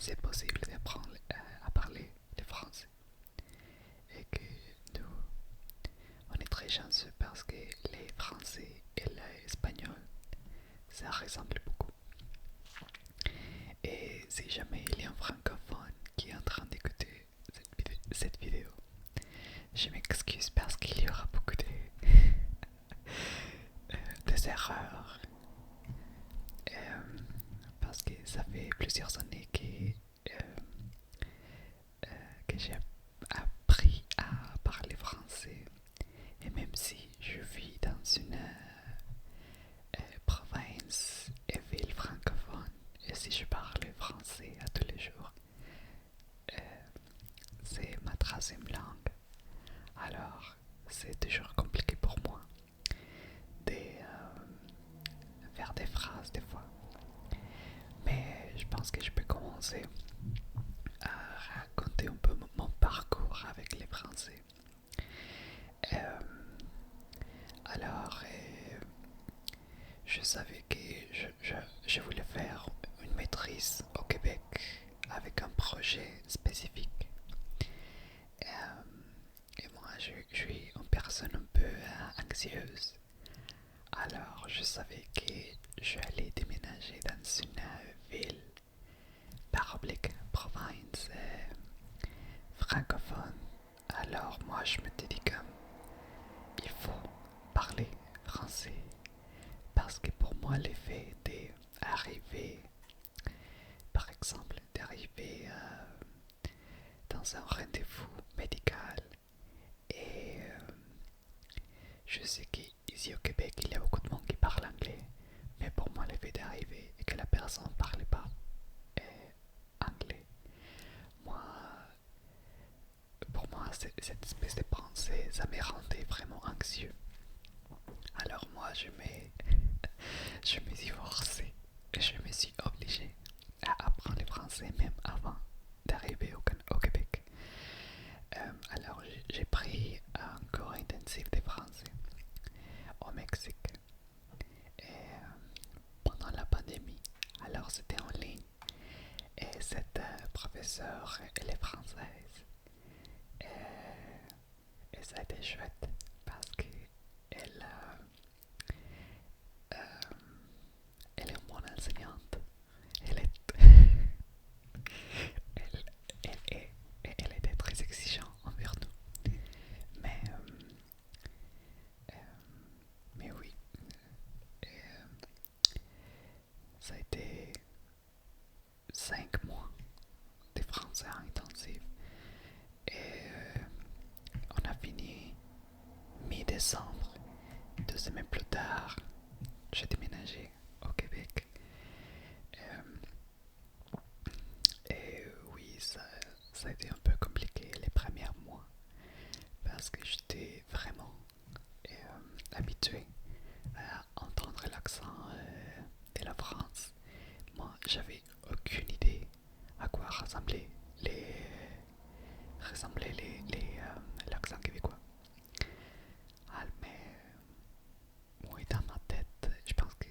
c'est possible d'apprendre à parler le français. Et que nous, on est très chanceux parce que les français et l'espagnol, ça ressemble beaucoup. Et si jamais il y a un francophone qui est en train d'écouter cette vidéo, je m'excuse parce qu'il y aura beaucoup des erreurs. Parce que ça fait plusieurs années que j'ai appris à parler français. Et même si je vis dans une province et ville francophone, et si je parle français à tous les jours, euh, c'est ma troisième langue. Alors, c'est toujours compliqué pour moi de faire des phrases des fois. Mais je pense que je peux commencer à raconter un peu mon parcours avec les Français. Euh, alors, je savais que je voulais faire une maîtrise au Québec avec un projet spécifique. Et moi, je suis une personne un peu anxieuse. Alors, je savais que j'allais déménager dans une ville public, province francophone. Alors, moi, je me dis comme il faut parler français parce que pour moi, l'effet d'arriver, par exemple, d'arriver dans un rendez-vous médical et je sais qu'ici au Québec, il y a beaucoup de monde qui parle anglais, mais pour moi, le fait d'arriver et que la personne ne parle pas anglais, moi, pour moi, cette espèce de pensée, ça me rendait vraiment anxieux. Alors moi, je me suis forcé, je me suis obligé à apprendre le français même avant d'arriver au Québec. Alors j'ai pris un cours intensif de français au Mexique et, pendant la pandémie. Alors c'était en ligne et cette professeure, elle est française et ça a été chouette parce que elle, euh, elle est mon enseignante. Elle est, elle, elle était très exigeante envers nous. Mais, euh, mais oui, euh, ça a été 5 mois de français intensif. Et on a fini mi-décembre. 2 semaines plus tard, j'ai déménagé au Québec. Euh, et oui, ça a été un peu compliqué les premiers mois parce que j'étais vraiment habitué à entendre l'accent de la France. Moi, j'avais aucune idée à quoi ressemblait l'accent québécois. Ah, mais oui, dans ma tête, je pense que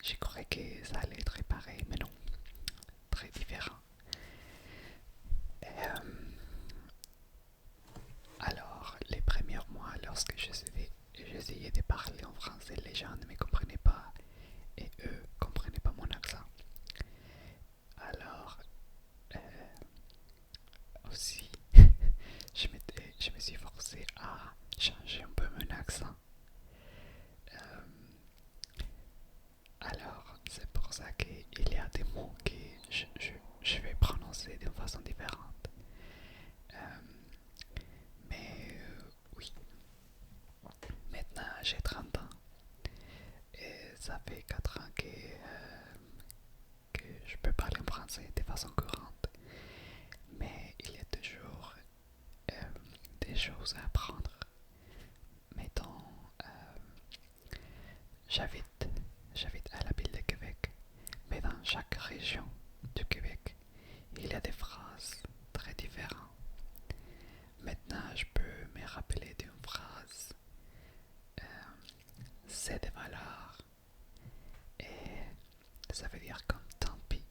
j'ai cru que ça allait être pareil, mais non, très différent. Alors, les premiers mois, lorsque j'essayais de parler en français, les gens ne me comprenaient pas et eux ne comprenaient pas mon accent. Alors, aussi, je me suis forcé à changer un peu mon accent. Euh, alors, c'est pour ça qu'il y a des mots que je vais prononcer d'une façon différente. Euh, mais oui, maintenant j'ai 30 ans et ça fait 4 ans que je peux parler en français de façon courante. Mais il y a toujours euh, des choses à apprendre. Mettons, j'habite, j'habite à la ville de Québec, mais dans chaque région du Québec, il y a des phrases très différentes. Maintenant, je peux me rappeler d'une phrase, euh, c'est des valeurs, et ça veut dire comme tant pis.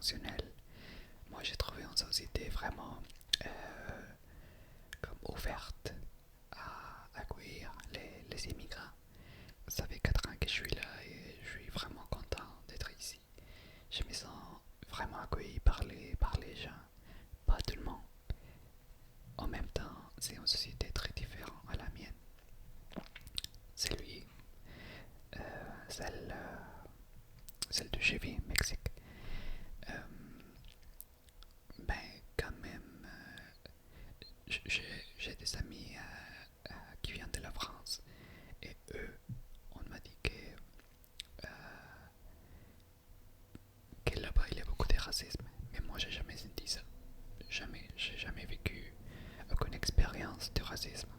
fonctionnelle. Moi, j'ai trouvé une société vraiment comme ouverte à accueillir les immigrants. Ça fait 4 ans que je suis là et je suis vraiment content d'être ici. Je me sens vraiment accueilli par les gens, pas tout le monde. En même temps, c'est une société très différente à la mienne. Celui, celle de chez vis, Mexique. Euh, ben, quand même, j'ai des amis qui viennent de la France et eux, on m'a dit euh, que là-bas il y a beaucoup de racisme. Mais moi, j'ai jamais senti ça. Jamais, j'ai jamais vécu aucune expérience de racisme.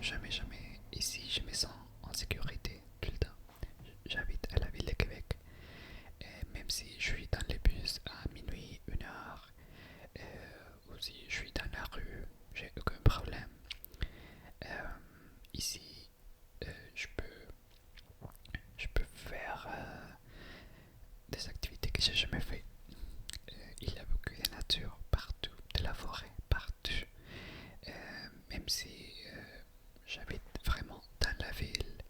Jamais, jamais. Ici, je me sens en sécurité tout le temps. J'habite à la ville de Québec. Et même si je suis dans les bus à minuit, 1 heure, ou si je suis dans la rue, j'ai aucun problème. Ici, je peux faire des activités que j'ai jamais fait. Il y a beaucoup de nature partout, de la forêt partout. Même si j'habite vraiment dans la ville,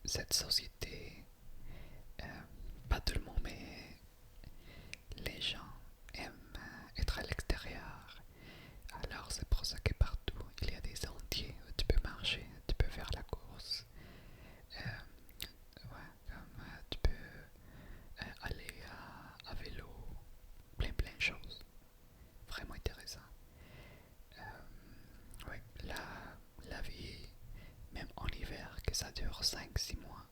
cette société, pas tout le monde, mais les gens aiment être à l'extérieur. Alors c'est pour ça que partout il y a des sentiers où tu peux marcher, tu peux faire la course. Ouais, comme tu peux aller à vélo, plein de choses. Vraiment intéressant. Ouais, la vie, même en hiver, que ça dure 5 6 mois,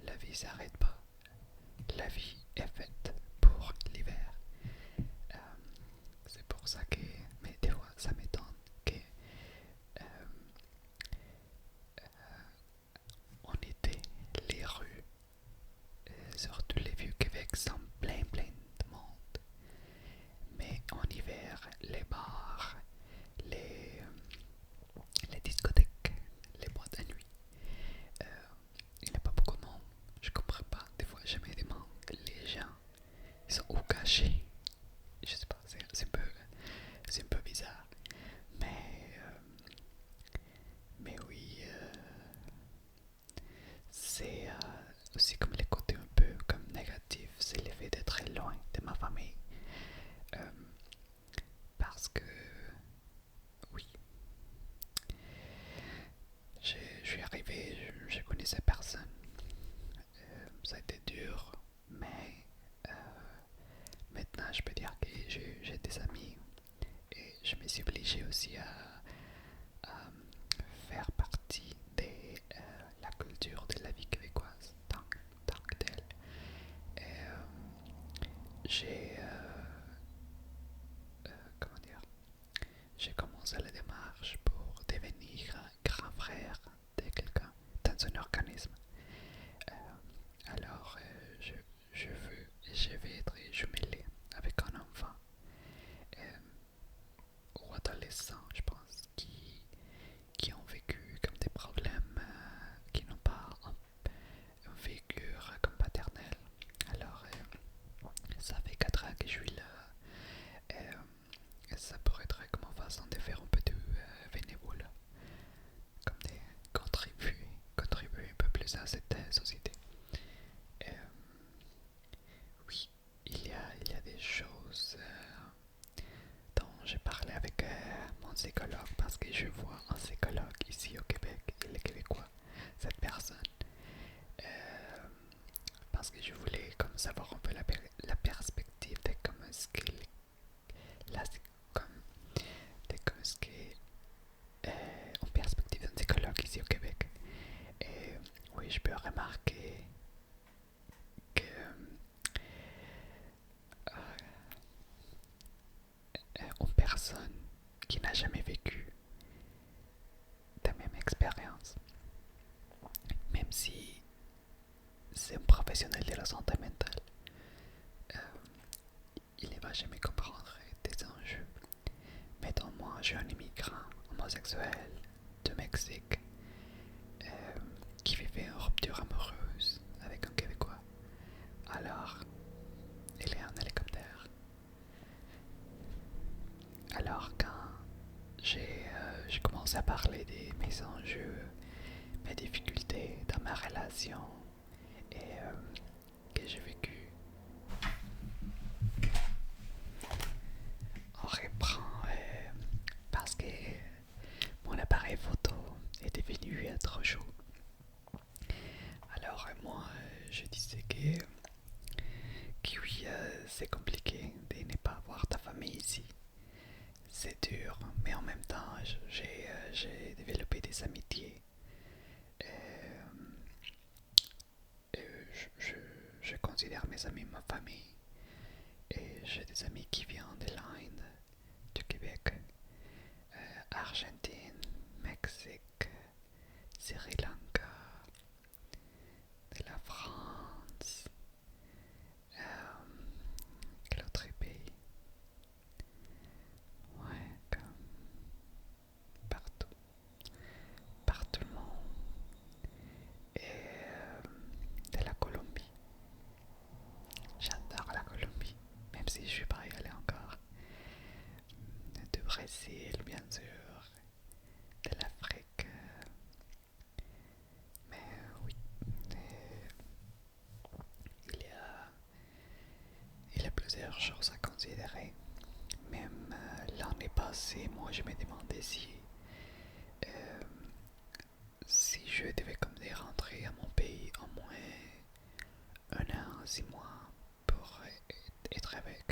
la vie s'arrête pas. La vie est faite pour l'hiver. Euh, c'est pour ça que, mais des fois, ça m'étonne que en été, les rues, surtout les vieux Québec, sont plein de monde. Mais en hiver, les bars, les, les discothèques, les boîtes à nuit, euh, il n'y a pas beaucoup de monde. Je comprends pas. Des fois, je me demande, les gens, ils sont où cachés? Je sais pas, c'est un peu bizarre. Mais, mais oui, c'est aussi comme les côtés un peu comme négatifs, c'est l'effet d'être très loin de ma famille. Euh, parce que, oui, je suis arrivé, je connaissais personne. Ça a été dur, mais maintenant je peux dire que j'ai des amis et je me suis obligé aussi à faire partie de la culture de la vie québécoise tant que telle. Et j'ai comment dire, j'ai commencé la démarche pour devenir grand frère de quelqu'un dans un organisme. Alors je vais être jumelé avec un enfant ou adolescent, je pense, qui ont vécu comme des problèmes, qui n'ont pas un figure comme paternel. Alors ça fait 4 ans que je suis là. Ça pourrait être comme en façon de faire un peu de bénévolat, comme de contribuer un peu plus à cette société. Euh, oui, il y a des choses dont j'ai parlé avec mon psychologue parce que je vois un psychologue ici au Québec, il est québécois, cette personne. Euh, Parce que je voulais comme savoir un peu la perspective de comment est-ce qu'il là c'est comme de comment est-ce que en perspective d'un psychologue ici au Québec. Et oui, je peux remarquer que une personne qui n'a jamais vécu la même expérience, même si c'est un professionnel de la santé mentale, euh, il ne va jamais comprendre des enjeux. Mettons, moi, je suis un immigrant homosexuel de Mexique qui vivait une rupture amoureuse avec parler de mes enjeux, mes difficultés dans ma relation et que j'ai vécu. On reprend parce que mon appareil photo est devenu trop chaud. Alors moi, je disais que oui, c'est compliqué de ne pas avoir ta famille ici. C'est dur, mais en même temps, j'ai développé des amitiés. Euh, je considère mes amis ma famille. Et j'ai des amis qui viennent de l'Inde, du Québec, Argentine, Mexique, Sri Lanka, de la France, quel autre pays? Ouais, comme partout, partout le monde. Et de la Colombie. J'adore la Colombie, même si je suis pas y allé encore. Du Brésil, bien sûr, de l'Afrique. Mais oui, il y a plusieurs choses à considérer. Même l'année passée, moi je me demandais euh, si je devais comme dire rentrer à mon pays au moins 1 an, 6 mois pour être avec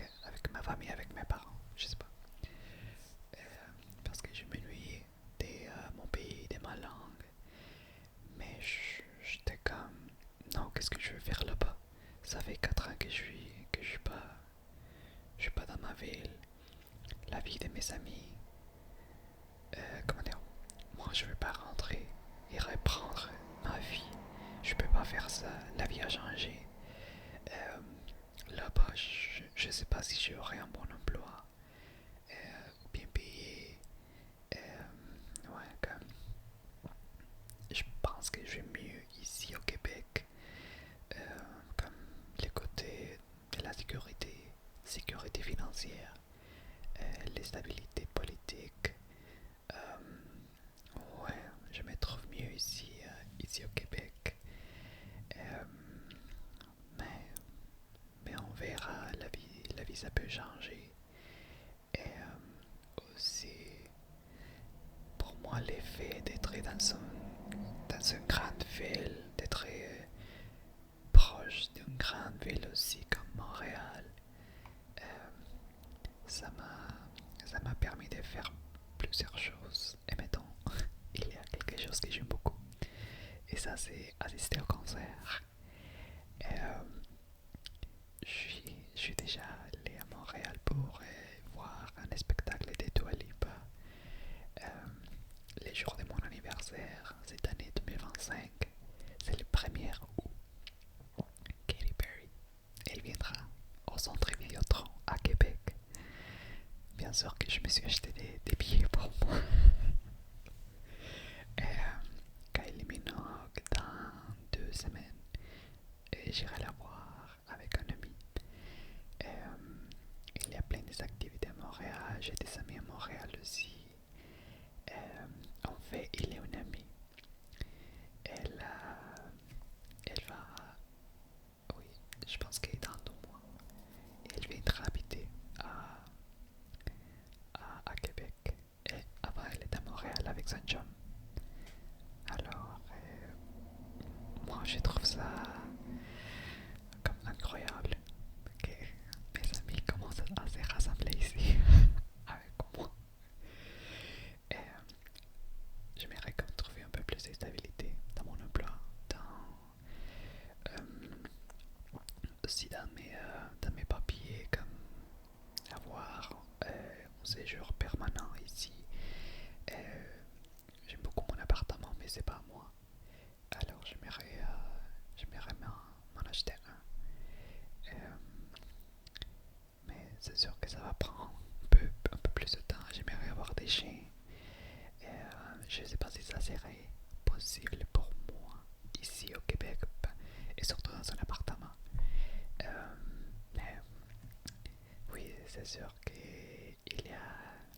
ma famille, avec mes parents, je sais pas. Euh, Parce que je m'ennuyais de mon pays, de ma langue. Mais j'étais comme, non, qu'est-ce que je veux faire là-bas? Ça fait 4 ans que je suis pas dans ma ville. La vie de mes amis, comment dire, moi je veux pas rentrer et reprendre ma vie. Je peux pas faire ça. La vie a changé. Euh, Là-bas, je sais pas si j'aurai un bon emploi, bien payé. Ouais, comme, je pense que je vais mieux ici au Québec, euh, comme les côtés de la sécurité financière, les stabilités politiques. Ouais, je me trouve mieux ici au Québec. Euh, mais, mais on verra, la vie ça peut changer. Et aussi, pour moi, l'effet d'être dans une grande ville, d'être proche d'une grande ville aussi comme Montréal, euh, ça m'a permis de faire plusieurs choses. Et mettons, il y a quelque chose que j'aime beaucoup. Et ça, c'est assister au concert. Euh, je suis déjà allé à Montréal pour voir un spectacle de Dua Lipa. Euh, les jours de mon anniversaire, cette année 2025, c'est le 1er août. Katy Perry, elle viendra au centre Vidéotron à Québec. Bien sûr que je me suis acheté des billets pour moi. Euh, Kylie Minogue dans 2 semaines. Et j'irai la voir avec un ami. Euh, il y a plein d'activités à Montréal. J'ai des amis à Montréal aussi. En fait, il y a une amie. Elle va. Oui, je pense qu'elle est dans 2 mois. Elle viendra habiter à Québec. Et avant, elle est à Montréal avec son chum. Alors, moi, je trouve ça comme incroyable que mes amis commencent à se rassembler ici avec moi. Et j'aimerais comme trouver un peu plus de stabilité dans mon emploi, euh, aussi dans mes papiers, comme avoir un séjour permanent ici. Euh, J'aime beaucoup mon appartement, mais c'est pas à moi. Alors j'aimerais m'en acheter un. Mais c'est sûr que ça va prendre un peu plus de temps. J'aimerais avoir des chiens. Je ne sais pas si ça serait possible pour moi ici au Québec et surtout dans un appartement. Mais oui, c'est sûr qu'il y a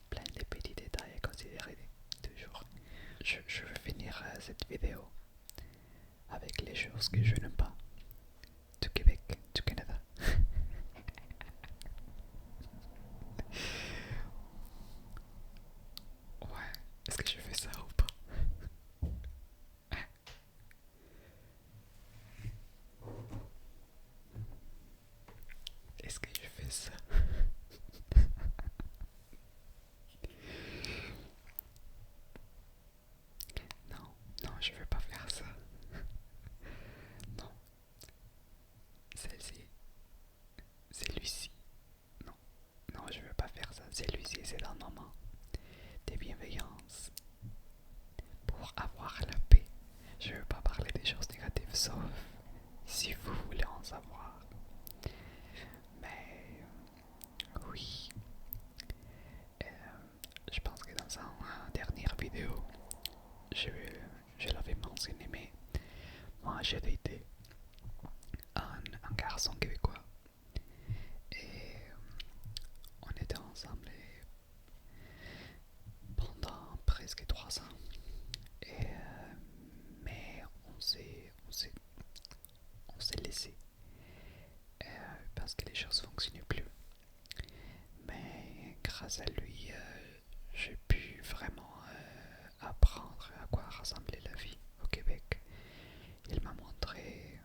plein de petits détails à considérer toujours. je veux finir cette vidéo avec les choses que je n'aime pas du Québec, du Canada. Ouais, est-ce que je fais ça ou pas? Est-ce que je fais ça? Non, non, je veux pas faire ça. Non, celle-ci, celui-ci. Non, non, je veux pas faire ça. Celui-ci, c'est un moment de bienveillance pour avoir la paix. Je veux pas parler des choses négatives, sauf si vous voulez en savoir. Mais oui, euh, je pense que dans une dernière vidéo, je, je l'avais mentionné, mais moi j'ai daté un garçon québécois et on était ensemble pendant presque 3 ans. Et, mais on s'est laissé parce que les choses ne fonctionnaient plus. Mais grâce à lui, j'ai pu vraiment apprendre à quoi ressemblait la vie au Québec. Il m'a montré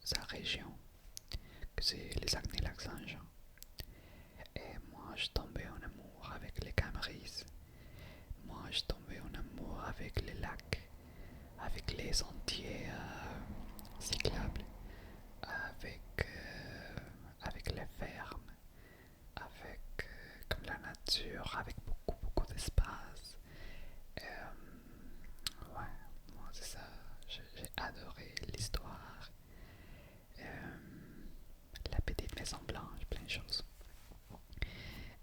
sa région, que c'est les Saguenay-Lac-Saint-Jean. Et moi, je tombais en amour avec les Cameris. Moi, je tombais en amour avec les lacs, avec les sentiers cyclables, avec les fermes, avec comme la nature, avec beaucoup d'espace. Ouais, moi c'est ça. J'ai adoré l'histoire, euh, la petite maison blanche, plein de choses.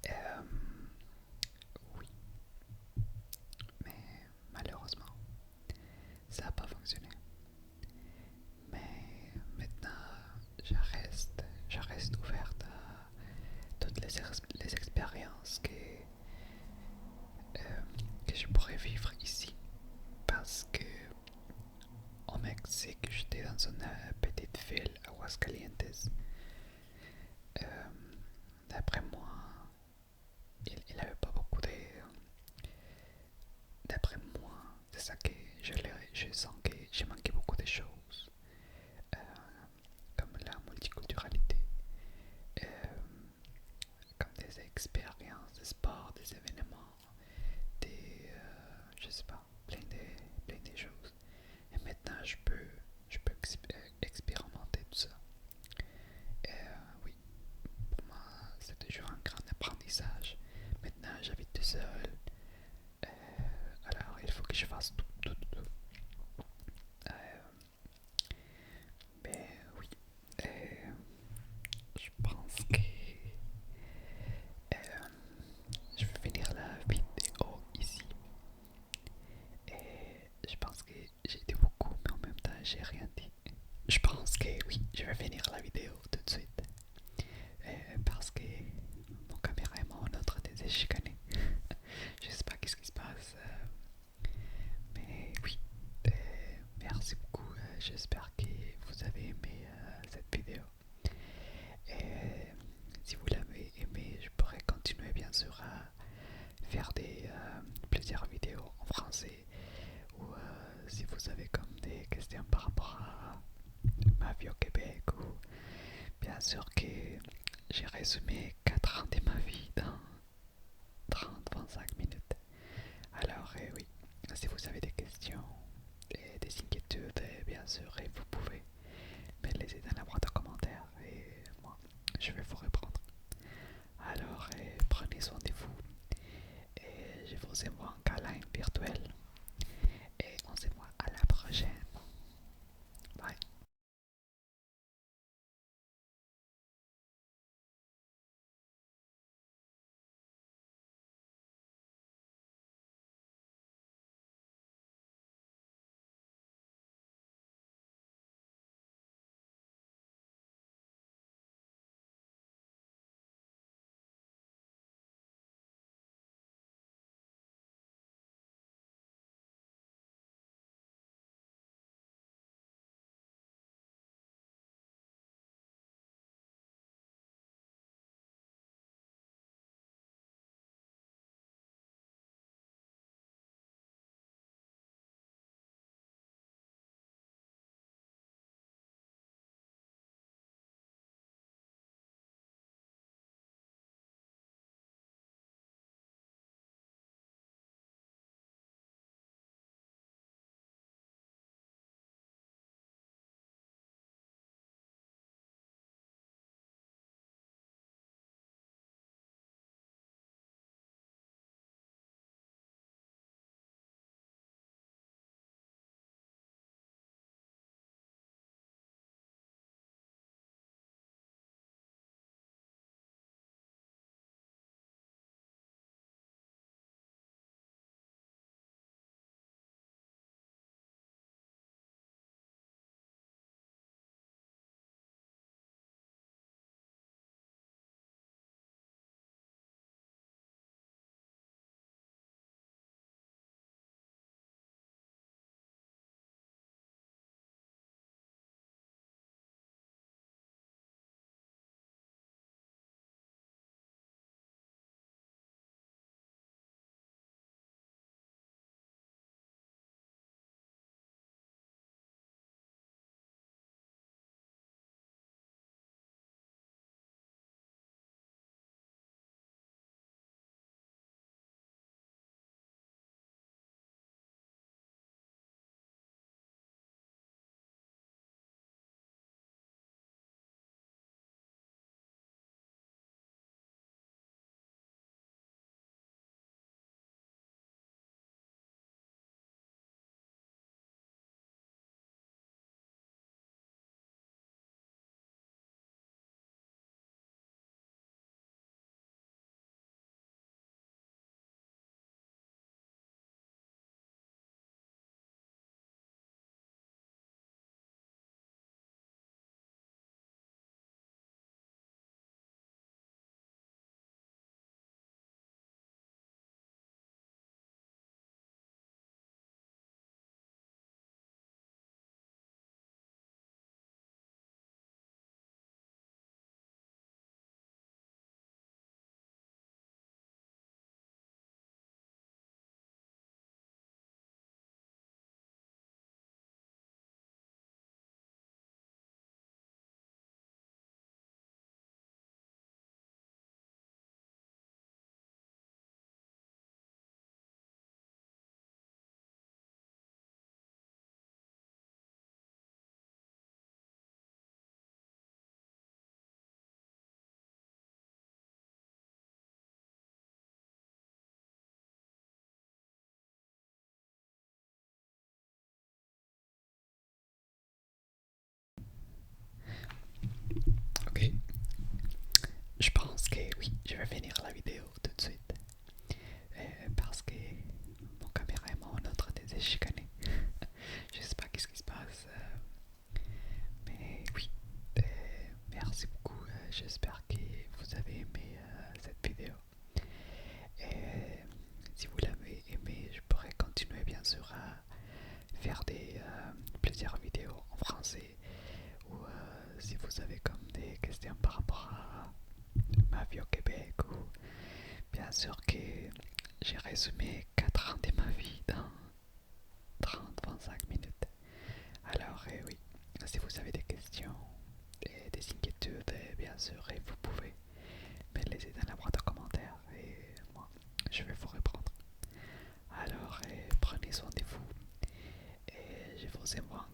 Euh, oui, mais malheureusement, ça n'a pas fonctionné. Mais maintenant, je reste ouverte à toutes les expériences que je pourrais vivre ici. Parce que au Mexique, j'étais dans une petite ville, Aguascalientes. Euh, D'après moi, il n'avait pas beaucoup de. D'après moi, c'est ça que je sens que j'ai manqué beaucoup de choses, euh, comme la multiculturalité, euh, comme des expériences, des sports, des événements, je sais pas, plein de choses. Et maintenant, je peux expérimenter tout ça. Oui, pour moi, c'est toujours un grand apprentissage. Maintenant, j'habite tout seul. Euh, alors, il faut que je fasse tout. Euh, mais oui, je pense que je vais finir la vidéo ici. Et je pense que j'ai dit beaucoup, mais en même temps, j'ai rien dit. Je pense que oui, je vais finir la vidéo tout de suite. Parce que mon caméra et mon autre était chicané. Je sais pas qu'est-ce qui se passe. Mais oui, merci beaucoup. J'espère que vous avez aimé cette vidéo. Et si vous l'avez aimé, je pourrais continuer bien sûr à faire plusieurs vidéos en français. Ou si vous avez comme des questions par rapport à ma vie au Québec. Ou bien sûr que j'ai résumé 4 ans de ma vie dans 30-25 minutes. Alors oui, si vous avez des questions et des inquiétudes, bien sûr, et vous pouvez me laisser dans la boîte de commentaires et moi, je vais vous répondre. Alors prenez soin de vous et je vous envoie un câlin virtuel et on se voit à la prochaine. Bye. j'espère que vous avez aimé cette vidéo. Et si vous l'avez aimé, je pourrais continuer bien sûr à faire plusieurs vidéos en français. Ou si vous avez comme des questions par rapport à ma vie au Québec, ou bien sûr que j'ai résumé 4 ans de ma vie dans 30-25 minutes. Alors oui, si vous avez des questions et des inquiétudes, bien sûr, et vous pouvez me les laisser dans la boîte de commentaires et moi, je vais vous répondre. Alors, prenez soin de vous et je vous envoie